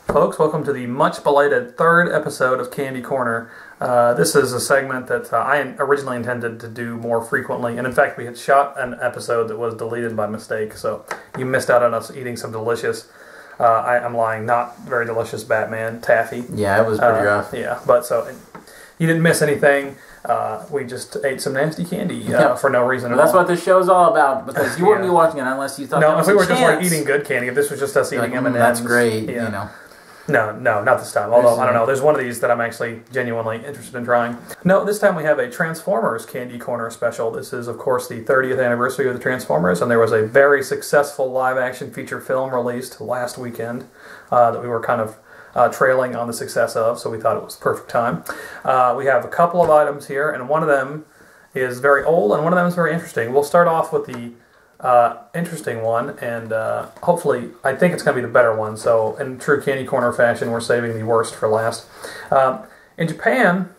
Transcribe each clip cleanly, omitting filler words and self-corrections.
Folks, welcome to the much belated third episode of Candy Corner. This is a segment that I originally intended to do more frequently, and in fact we had shot an episode that was deleted by mistake, so you missed out on us eating some delicious, I'm lying, not very delicious Batman taffy. Yeah, it was pretty rough. Yeah, but so you didn't miss anything. We just ate some nasty candy for no reason at all. That's what this show's all about, because you wouldn't be watching it unless you thought that was if we a were chance. just like eating good candy, if this was just us eating M&Ms. That's great, yeah. you know. No, not this time. Although, I don't know, there's one of these that I'm actually genuinely interested in trying. No, this time we have a Transformers Candy Corner special. This is, of course, the 30th anniversary of the Transformers, and there was a very successful live-action feature film released last weekend that we were kind of trailing on the success of, so we thought it was perfect time. We have a couple of items here, and one of them is very old, and one of them is very interesting. We'll start off with the interesting one, and hopefully, I think it's going to be the better one. So, in true Candy Corner fashion, we're saving the worst for last. In Japan,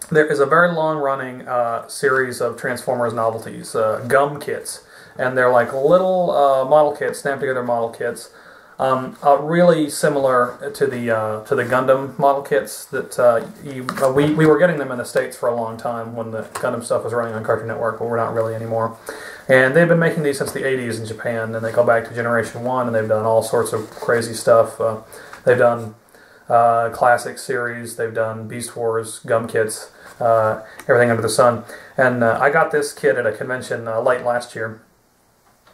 there is a very long-running series of Transformers novelties, gum kits, and they're like little model kits, stamped-together model kits, really similar to the Gundam model kits that we were getting them in the States for a long time when the Gundam stuff was running on Cartoon Network, but we're not really anymore. And they've been making these since the 80s in Japan, and they go back to Generation 1, and they've done all sorts of crazy stuff. They've done classic series, they've done Beast Wars, gum kits, everything under the sun. And I got this kit at a convention late last year.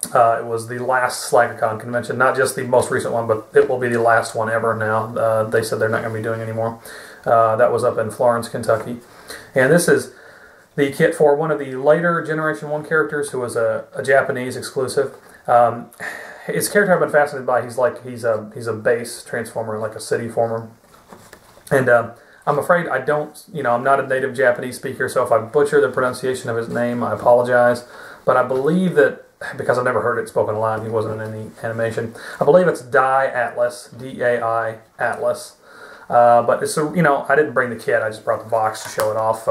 It was the last SlagaCon convention, not just the most recent one, but it will be the last one ever now. They said they're not going to be doing anymore. That was up in Florence, Kentucky. And this is the kit for one of the later Generation 1 characters who was a Japanese exclusive. His character I've been fascinated by. He's a base transformer, like a city former. And I'm afraid I'm not a native Japanese speaker, so if I butcher the pronunciation of his name, I apologize. But I believe that, because I've never heard it spoken aloud, he wasn't in any animation, I believe it's Dai Atlas, D-A-I Atlas. But it's I didn't bring the kit, I just brought the box to show it off.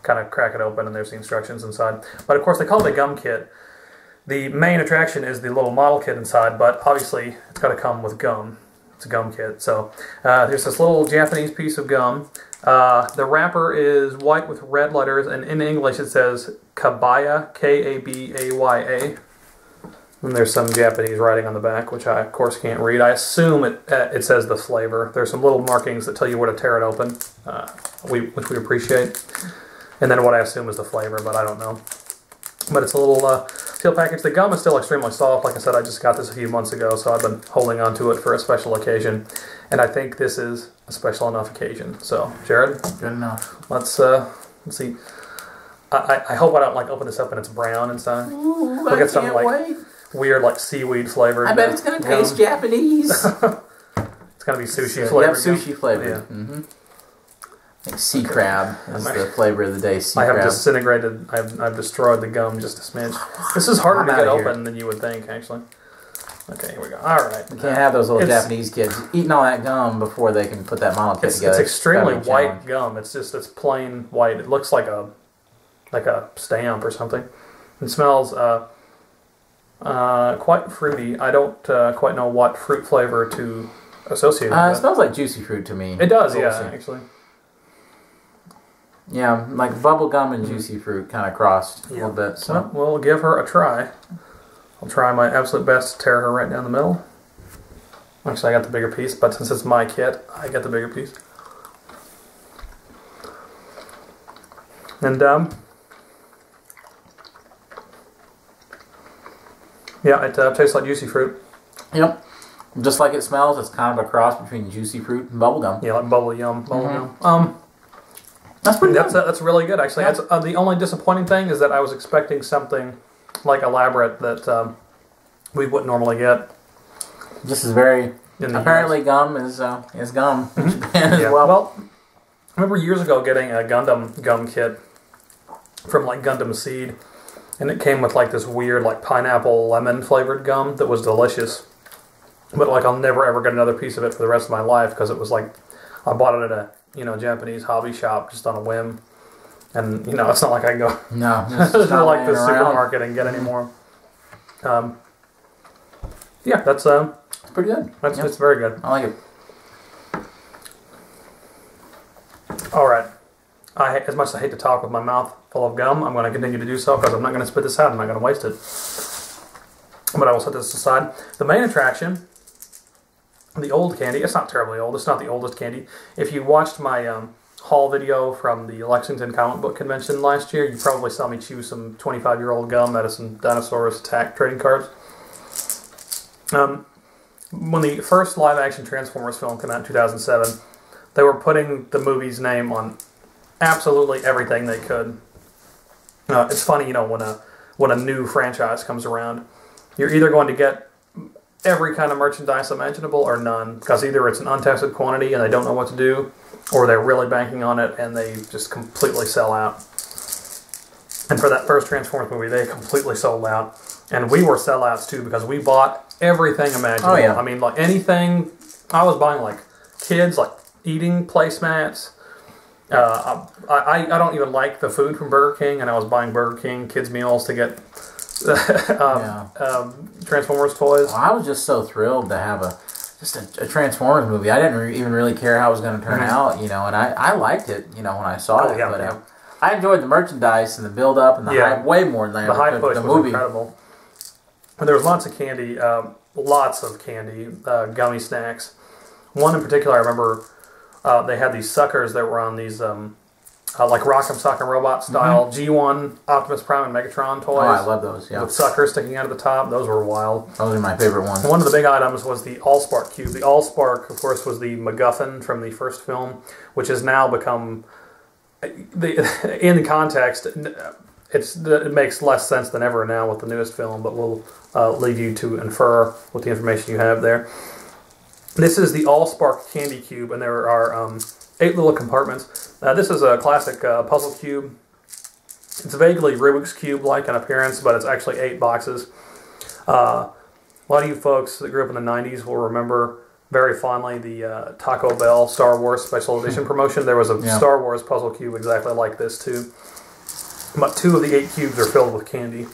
Kind of crack it open, and there's the instructions inside. But of course, they call it a gum kit. The main attraction is the little model kit inside, but obviously it's got to come with gum. It's a gum kit. So there's this little Japanese piece of gum. The wrapper is white with red letters, and in English it says Kabaya, K-A-B-A-Y-A. And there's some Japanese writing on the back, which I, of course, can't read. I assume it says the flavor. There's some little markings that tell you where to tear it open, which we appreciate. And then what I assume is the flavor, but I don't know. But it's a little steel package. The gum is still extremely soft. Like I said, I just got this a few months ago, so I've been holding on to it for a special occasion. And I think this is a special enough occasion. So, Jared? Good enough. Let's see. I hope I don't open this up and it's brown inside. Ooh, we'll get some weird seaweed flavored. I bet it's going to taste Japanese. It's going to be sushi flavored. Yeah, sushi flavored. Yeah. Mm-hmm. Sea crab is the flavor of the day. Sea crab. I have disintegrated. I've destroyed the gum just a smidge. This is harder to get open than you would think, actually. Okay, here we go. All right. You can't have those little Japanese kids eating all that gum before they can put that model kit together. It's extremely white gum. It's plain white. It looks like a stamp or something. It smells quite fruity. I don't quite know what fruit flavor to associate with it. It smells like juicy fruit to me. It does, yeah, actually. Yeah, like bubble gum and juicy fruit kind of crossed a little bit. So well, we'll give her a try. I'll try my absolute best to tear her right down the middle. Actually, I got the bigger piece, but since it's my kit, I get the bigger piece. And yeah, it tastes like juicy fruit. Yep. Just like it smells, it's kind of a cross between juicy fruit and bubble gum. Yeah, like bubble gum. That's pretty good. That's really good, actually. Yeah. That's, the only disappointing thing is that I was expecting something like elaborate that we wouldn't normally get. This is very... Apparently gum is gum in Japan as well. Well, I remember years ago getting a Gundam gum kit from Gundam Seed, and it came with this weird pineapple lemon flavored gum that was delicious. But I'll never ever get another piece of it for the rest of my life because it was I bought it at a Japanese hobby shop just on a whim, and it's not like I can go to the supermarket and get any more. Yeah, that's pretty good. It's very good. I like it. All right. As much as I hate to talk with my mouth full of gum, I'm going to continue to do so because I'm not going to spit this out. I'm not going to waste it. But I will set this aside. The main attraction, the old candy, it's not terribly old. It's not the oldest candy. If you watched my haul video from the Lexington Comic Book Convention last year, you probably saw me chew some 25-year-old gum that is some Dinosaurs Attack trading cards. When the first live-action Transformers film came out in 2007, they were putting the movie's name on absolutely everything they could. It's funny, you know, when a new franchise comes around, you're either going to get every kind of merchandise imaginable or none, because either it's an untested quantity and they don't know what to do, or they're really banking on it and they just completely sell out. And for that first Transformers movie, they completely sold out. And we were sellouts too, because we bought everything imaginable. Oh, yeah. I mean, like anything. I was buying like kids, like eating placemats. I don't even like the food from Burger King, and I was buying Burger King kids meals to get Transformers toys. Well, I was just so thrilled to have a Transformers movie. I didn't even really care how it was going to turn out, you know, and I liked it, you know, when I saw it. Yeah, but I enjoyed the merchandise and the build up and the hype way more than the hype push the was movie. Incredible. And there was lots of candy, gummy snacks. One in particular, I remember. They had these suckers that were on these, like Rock'em Sock'em Robot style G1 Optimus Prime and Megatron toys. Oh, I love those, yeah. With suckers sticking out of the top. Those were wild. Those are my favorite ones. One of the big items was the Allspark Cube. The Allspark, of course, was the MacGuffin from the first film, which has now become, in context, it makes less sense than ever now with the newest film, but we'll leave you to infer with the information you have there. This is the Allspark Candy Cube, and there are 8 little compartments. This is a classic puzzle cube. It's vaguely Rubik's Cube-like in appearance, but it's actually 8 boxes. A lot of you folks that grew up in the 90s will remember very fondly the Taco Bell Star Wars Special Edition promotion. There was a Star Wars puzzle cube exactly like this, too. But 2 of the 8 cubes are filled with candy.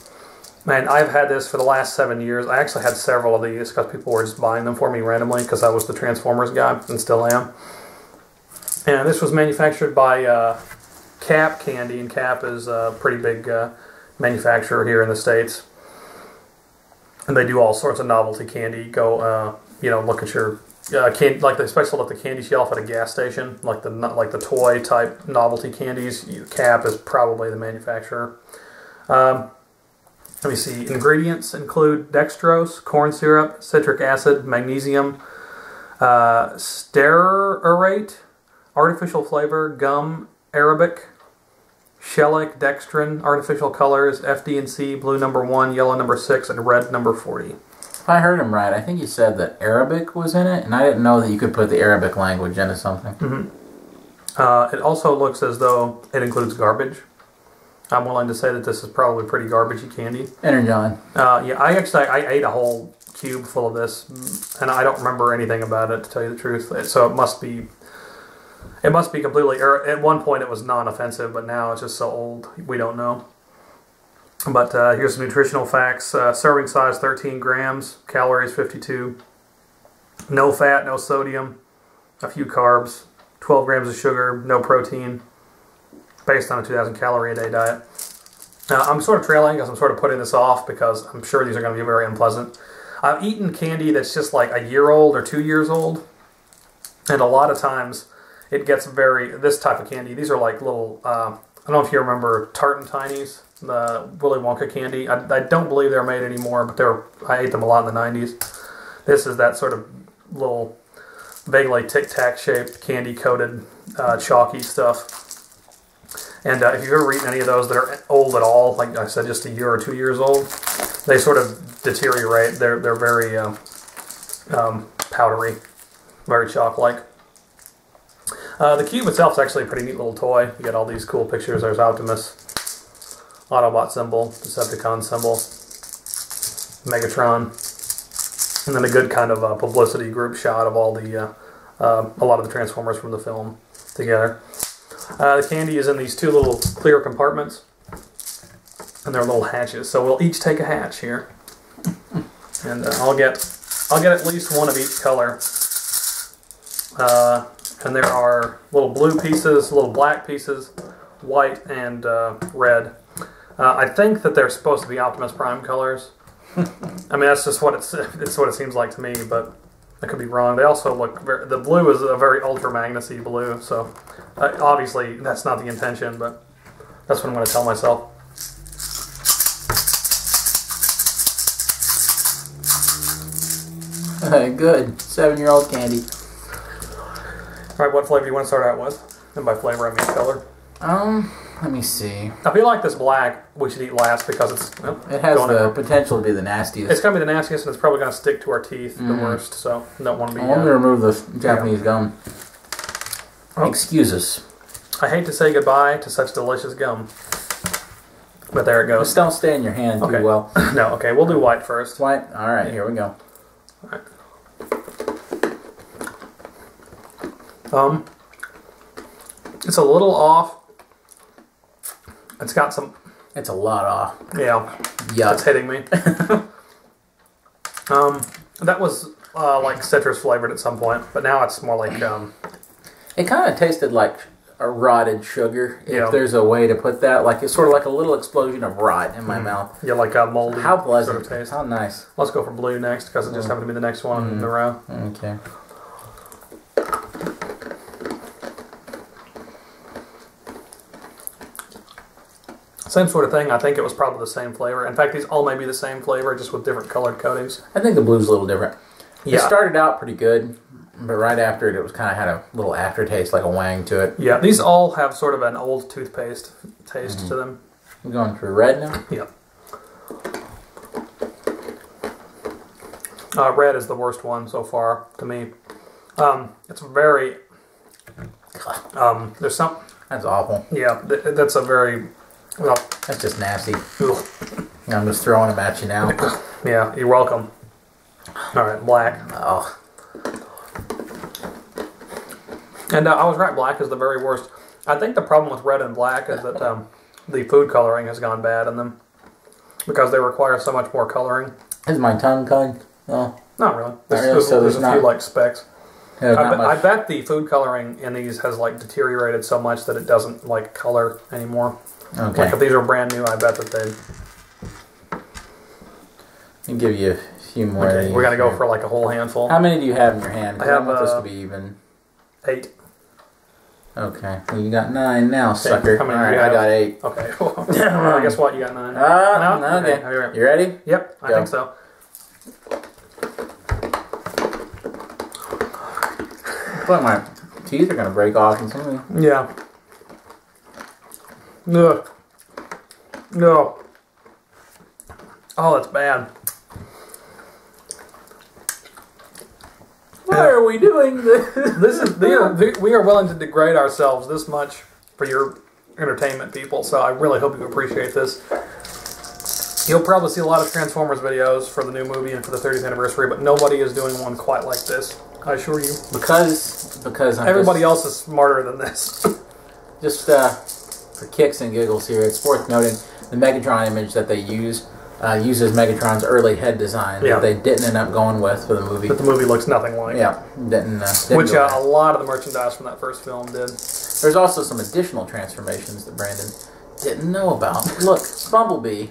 Man, I've had this for the last 7 years. I actually had several of these because people were just buying them for me randomly because I was the Transformers guy and still am. And this was manufactured by Cap Candy, and Cap is a pretty big manufacturer here in the States. And they do all sorts of novelty candy. Go, you know, look at your candy, like the special at the candy shelf at a gas station, like the toy type novelty candies. Cap is probably the manufacturer. Let me see. Ingredients include dextrose, corn syrup, citric acid, magnesium, stearate, artificial flavor, gum, Arabic, shellac, dextrin, artificial colors, FD&C, blue number 1, yellow number 6, and red number 40. If I heard him right, I think he said that Arabic was in it, and I didn't know that you could put the Arabic language into something. It also looks as though it includes garbage. I'm willing to say that this is probably pretty garbagey candy. Energon. Yeah, I ate a whole cube full of this, and I don't remember anything about it, to tell you the truth. So it must be completely. At one point, it was non-offensive, but now it's just so old we don't know. But here's some nutritional facts: serving size 13 grams, calories 52, no fat, no sodium, a few carbs, 12 grams of sugar, no protein. Based on a 2,000 calorie a day diet. I'm sort of trailing because I'm sort of putting this off because I'm sure these are going to be very unpleasant. I've eaten candy that's just like a year old or 2 years old, and a lot of times it gets this type of candy. These are like little, I don't know if you remember Tartan Tinies, the Willy Wonka candy. I don't believe they're made anymore, but I ate them a lot in the 90s. This is that sort of little vaguely Tic Tac shaped candy coated chalky stuff. And if you've ever eaten any of those that are old at all, like I said, just a year or 2 years old, they sort of deteriorate. They're very powdery, very chalk-like. The cube itself is actually a pretty neat little toy. You get all these cool pictures. There's Optimus, Autobot symbol, Decepticon symbol, Megatron, and then a good kind of publicity group shot of all the a lot of the Transformers from the film together. The candy is in these 2 little clear compartments, and they're little hatches. So we'll each take a hatch here, and I'll get at least one of each color. And there are little blue pieces, little black pieces, white and red. I think that they're supposed to be Optimus Prime colors. I mean, that's just what it's what it seems like to me, but I could be wrong. They also look the blue is a very ultra magnusy blue, so obviously that's not the intention, but that's what I'm going to tell myself. Good. 7-year-old candy. All right, what flavor do you want to start out with? And by flavor, I mean color. Let me see. I feel like this black we should eat last because it has the potential to be the nastiest. It's going to be the nastiest, and it's probably going to stick to our teeth the worst, so don't want to be... I want to remove the Japanese gum. Oh. Excuse us. I hate to say goodbye to such delicious gum. But there it goes. Just don't stay in your hand too well. No, okay, we'll do white first. White? Alright, here we go. All right. It's a little off. It's got some... It's a lot off. Yeah. Yuck. It's hitting me. That was like citrus flavored at some point, but now it's more like... It kind of tasted like a rotted sugar, yeah. If there's a way to put that. Like it's sort of like a little explosion of rot in my mouth. Yeah, like a moldy How pleasant. sort of taste. How nice. Let's go for blue next, because it just happened to be the next one in the row. Okay. Same sort of thing. I think it was probably the same flavor. In fact, these all may be the same flavor, just with different colored coatings. I think the blue's a little different. Yeah. It started out pretty good, but right after it, it was kind of had a little aftertaste, like a wang to it. Yeah, these all have sort of an old toothpaste taste to them. We're going for red now? Yep. Red is the worst one so far, to me. It's very... there's some... That's awful. Yeah, that's a very... Well, that's just nasty. Ugh. I'm just throwing them at you now. Yeah, you're welcome. All right, black. Oh. And I was right, black is the very worst. I think the problem with red and black is that the food coloring has gone bad in them. Because they require so much more coloring. Is my tongue colored? No. Not really. There's a few like specks. I I bet the food coloring in these has like deteriorated so much that it doesn't like color anymore. Okay. Like if these are brand new, I bet that they... I'll give you a few more. Okay, we're going to go for like a whole handful. How many do you have in your hand? I have want this to be even. 8. Okay. Well, you got 9 now, sucker. How many All right, do you have? I got 8. Okay. Well, guess what? You got 9. No? Okay. You ready? Yep, I think so. I feel like my teeth are going to break off in some of these. Yeah. Ugh. No. Oh, that's bad. Why are we doing this? We are willing to degrade ourselves this much for your entertainment, people, so I really hope you appreciate this. You'll probably see a lot of Transformers videos for the new movie and for the 30th anniversary, but nobody is doing one quite like this. I assure you. Because everybody else is smarter than this. Just for kicks and giggles here, it's worth noting the Megatron image that they use uses Megatron's early head design that they didn't end up going with for the movie. But the movie looks nothing like. Yeah, didn't which a lot of the merchandise from that first film did. There's also some additional transformations that Brandon didn't know about. Look, Bumblebee.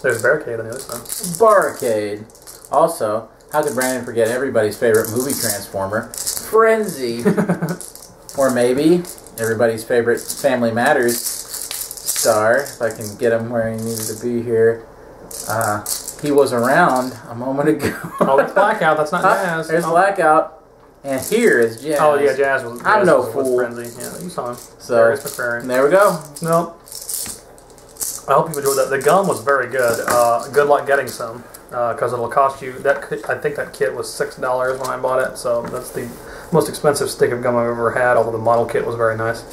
There's Barricade on the other side. Barricade. Also, how could Brandon forget everybody's favorite movie Transformer, Frenzy? Or maybe everybody's favorite Family Matters star, if I can get him where he needs to be here. He was around a moment ago. Oh, that's Blackout. That's not Jazz. There's Blackout. And here is Jazz. Oh, yeah, Jazz was... I'm no fool. Frenzy. Yeah, you saw him. So, there we go. Nope. I hope you enjoyed that. The gum was very good. Good luck getting some, because it'll cost you... I think that kit was $6 when I bought it, so that's the most expensive stick of gum I've ever had, although the model kit was very nice.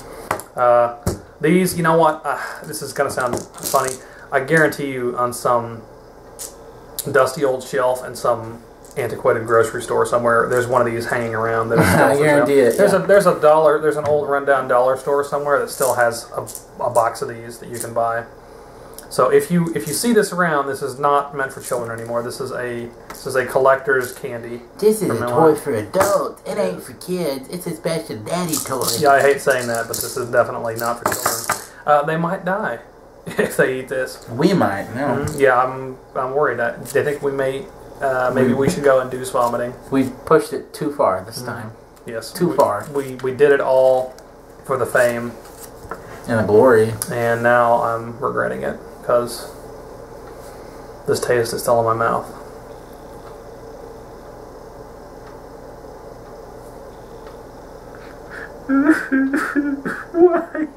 These, you know what? This is going to sound funny. I guarantee you on some dusty old shelf in some antiquated grocery store somewhere, there's one of these hanging around. That I guarantee it. There's an old rundown dollar store somewhere that still has a box of these that you can buy. So if you see this around, this is not meant for children anymore. This is a collector's candy. This is a toy for adults. It ain't for kids. It's a special daddy toy. Yeah, I hate saying that, but this is definitely not for children. They might die if they eat this. We might. No. Yeah, I'm worried. They think we may. Maybe we should go induce vomiting. We've pushed it too far this time. Yes, too far. We did it all for the fame and the glory, and now I'm regretting it because this taste is still in my mouth. Why?